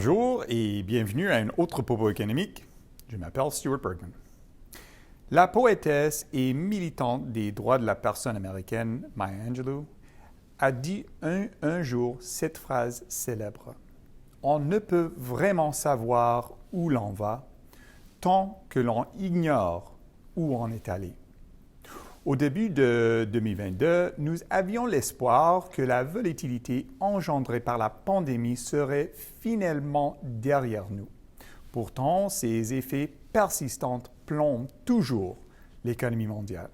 Bonjour et bienvenue à un autre propos économique. Je m'appelle Stuart Bergman. La poétesse et militante des droits de la personne américaine, Maya Angelou, a dit un jour cette phrase célèbre. On ne peut vraiment savoir où l'on va tant que l'on ignore où on est allé. Au début de 2022, nous avions l'espoir que la volatilité engendrée par la pandémie serait finalement derrière nous. Pourtant, ces effets persistants plombent toujours l'économie mondiale.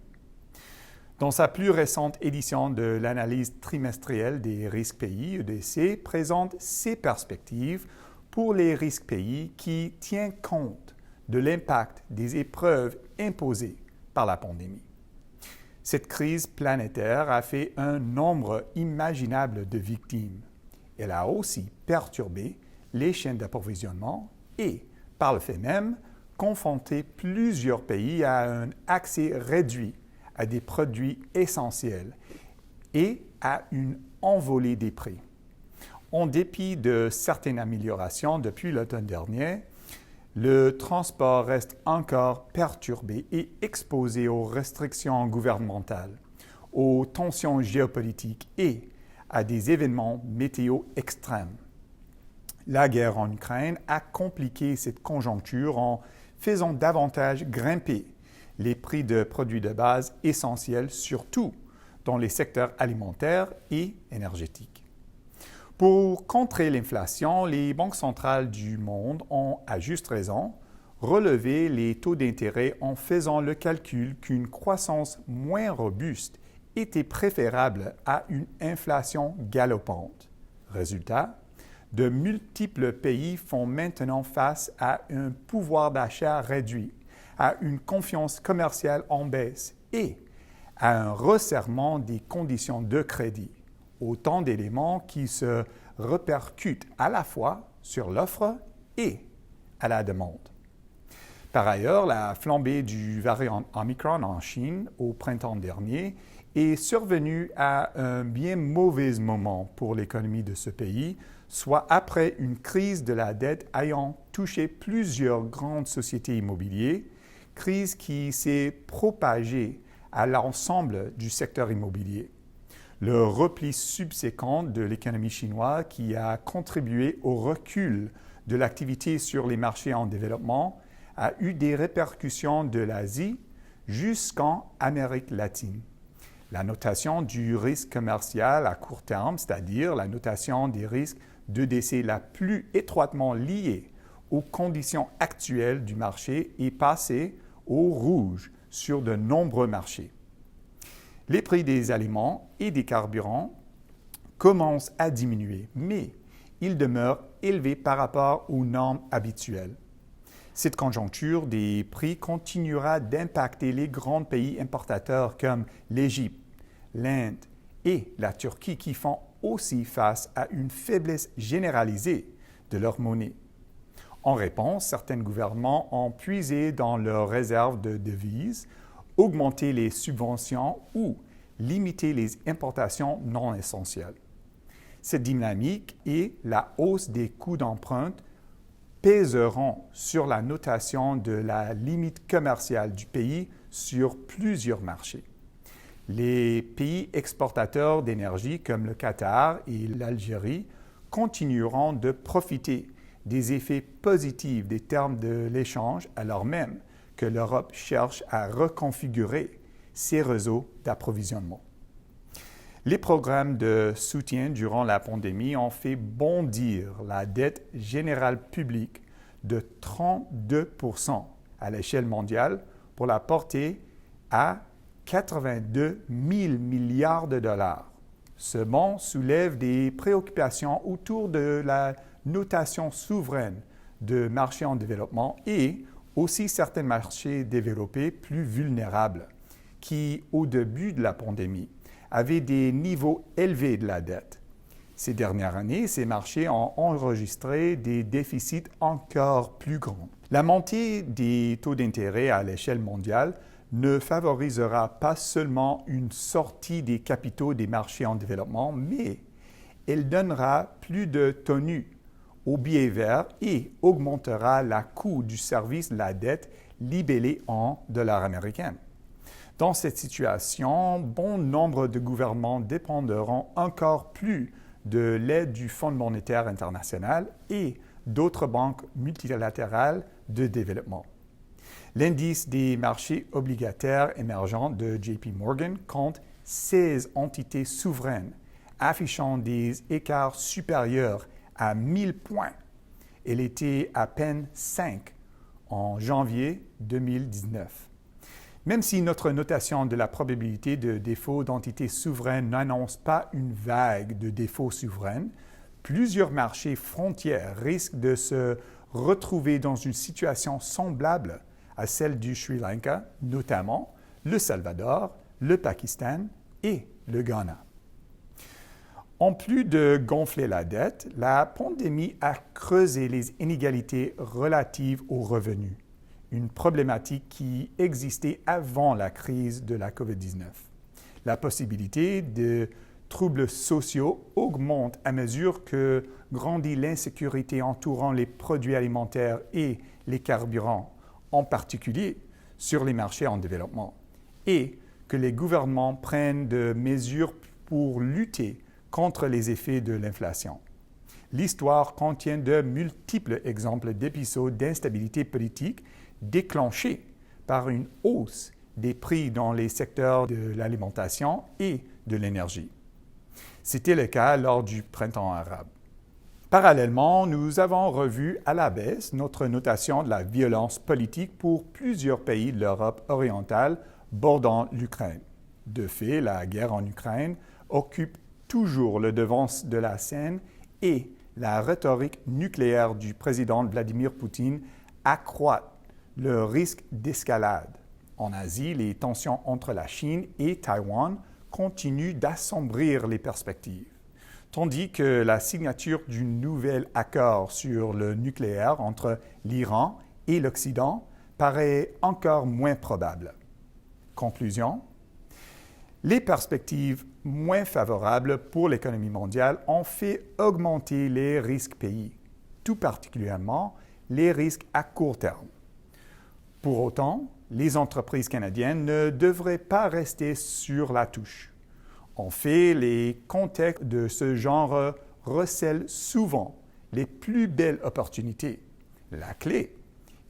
Dans sa plus récente édition de l'analyse trimestrielle des risques pays, EDC présente ses perspectives pour les risques pays qui tient compte de l'impact des épreuves imposées par la pandémie. Cette crise planétaire a fait un nombre imaginable de victimes. Elle a aussi perturbé les chaînes d'approvisionnement et, par le fait même, confronté plusieurs pays à un accès réduit à des produits essentiels et à une envolée des prix. En dépit de certaines améliorations depuis l'automne dernier, le transport reste encore perturbé et exposé aux restrictions gouvernementales, aux tensions géopolitiques et à des événements météo extrêmes. La guerre en Ukraine a compliqué cette conjoncture en faisant davantage grimper les prix de produits de base essentiels, surtout dans les secteurs alimentaires et énergétiques. Pour contrer l'inflation, les banques centrales du monde ont, à juste raison, relevé les taux d'intérêt en faisant le calcul qu'une croissance moins robuste était préférable à une inflation galopante. Résultat, de multiples pays font maintenant face à un pouvoir d'achat réduit, à une confiance commerciale en baisse et à un resserrement des conditions de crédit. Autant d'éléments qui se répercutent à la fois sur l'offre et à la demande. Par ailleurs, la flambée du variant Omicron en Chine au printemps dernier est survenue à un bien mauvais moment pour l'économie de ce pays, soit après une crise de la dette ayant touché plusieurs grandes sociétés immobilières, crise qui s'est propagée à l'ensemble du secteur immobilier. Le repli subséquent de l'économie chinoise qui a contribué au recul de l'activité sur les marchés en développement a eu des répercussions de l'Asie jusqu'en Amérique latine. La notation du risque commercial à court terme, c'est-à-dire la notation des risques d'EDC la plus étroitement liée aux conditions actuelles du marché, est passée au rouge sur de nombreux marchés. Les prix des aliments et des carburants commencent à diminuer, mais ils demeurent élevés par rapport aux normes habituelles. Cette conjoncture des prix continuera d'impacter les grands pays importateurs comme l'Égypte, l'Inde et la Turquie qui font aussi face à une faiblesse généralisée de leur monnaie. En réponse, certains gouvernements ont puisé dans leurs réserves de devises, augmenté les subventions ou limiter les importations non essentielles. Cette dynamique et la hausse des coûts d'emprunt pèseront sur la notation de la limite commerciale du pays sur plusieurs marchés. Les pays exportateurs d'énergie comme le Qatar et l'Algérie continueront de profiter des effets positifs des termes de l'échange alors même que l'Europe cherche à reconfigurer ses réseaux d'approvisionnement. Les programmes de soutien durant la pandémie ont fait bondir la dette générale publique de 32% à l'échelle mondiale pour la porter à 82 000 milliards de dollars. Ce bond soulève des préoccupations autour de la notation souveraine de marchés en développement et aussi certains marchés développés plus vulnérables qui, au début de la pandémie, avaient des niveaux élevés de la dette. Ces dernières années, ces marchés ont enregistré des déficits encore plus grands. La montée des taux d'intérêt à l'échelle mondiale ne favorisera pas seulement une sortie des capitaux des marchés en développement, mais elle donnera plus de tenue au billet vert et augmentera le coût du service de la dette libellée en dollars américains. Dans cette situation, bon nombre de gouvernements dépendront encore plus de l'aide du Fonds monétaire international et d'autres banques multilatérales de développement. L'indice des marchés obligataires émergents de JP Morgan compte 16 entités souveraines affichant des écarts supérieurs à 1000 points. Elle était à peine 5 en janvier 2019. Même si notre notation de la probabilité de défaut d'entités souveraines n'annonce pas une vague de défauts souverains, plusieurs marchés frontières risquent de se retrouver dans une situation semblable à celle du Sri Lanka, notamment le Salvador, le Pakistan et le Ghana. En plus de gonfler la dette, la pandémie a creusé les inégalités relatives aux revenus, une problématique qui existait avant la crise de la COVID-19. La possibilité de troubles sociaux augmente à mesure que grandit l'insécurité entourant les produits alimentaires et les carburants, en particulier sur les marchés en développement, et que les gouvernements prennent des mesures pour lutter contre les effets de l'inflation. L'histoire contient de multiples exemples d'épisodes d'instabilité politique déclenchés par une hausse des prix dans les secteurs de l'alimentation et de l'énergie. C'était le cas lors du printemps arabe. Parallèlement, nous avons revu à la baisse notre notation de la violence politique pour plusieurs pays de l'Europe orientale bordant l'Ukraine. De fait, la guerre en Ukraine occupe toujours le devant de la scène et la rhétorique nucléaire du président Vladimir Poutine accroît le risque d'escalade. En Asie, les tensions entre la Chine et Taïwan continuent d'assombrir les perspectives, tandis que la signature du nouvel accord sur le nucléaire entre l'Iran et l'Occident paraît encore moins probable. Conclusion, les perspectives moins favorables pour l'économie mondiale ont fait augmenter les risques pays, tout particulièrement les risques à court terme. Pour autant, les entreprises canadiennes ne devraient pas rester sur la touche. En fait, les contextes de ce genre recèlent souvent les plus belles opportunités. La clé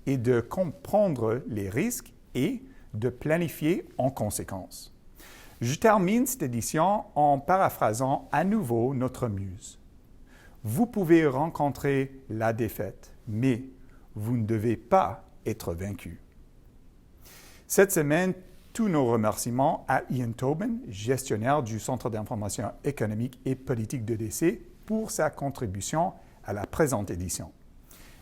est de comprendre les risques et de planifier en conséquence. Je termine cette édition en paraphrasant à nouveau notre muse. Vous pouvez rencontrer la défaite, mais vous ne devez pas être vaincu. Cette semaine, tous nos remerciements à Ian Tobin, gestionnaire du Centre d'information économique et politique d'EDC, pour sa contribution à la présente édition.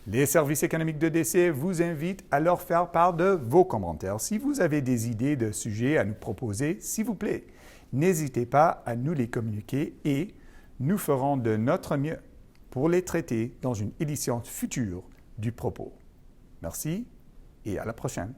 Les services économiques d'EDC vous invitent à leur faire part de vos commentaires. Si vous avez des idées de sujets à nous proposer, s'il vous plaît, n'hésitez pas à nous les communiquer et nous ferons de notre mieux pour les traiter dans une édition future du Propos. Merci et à la prochaine.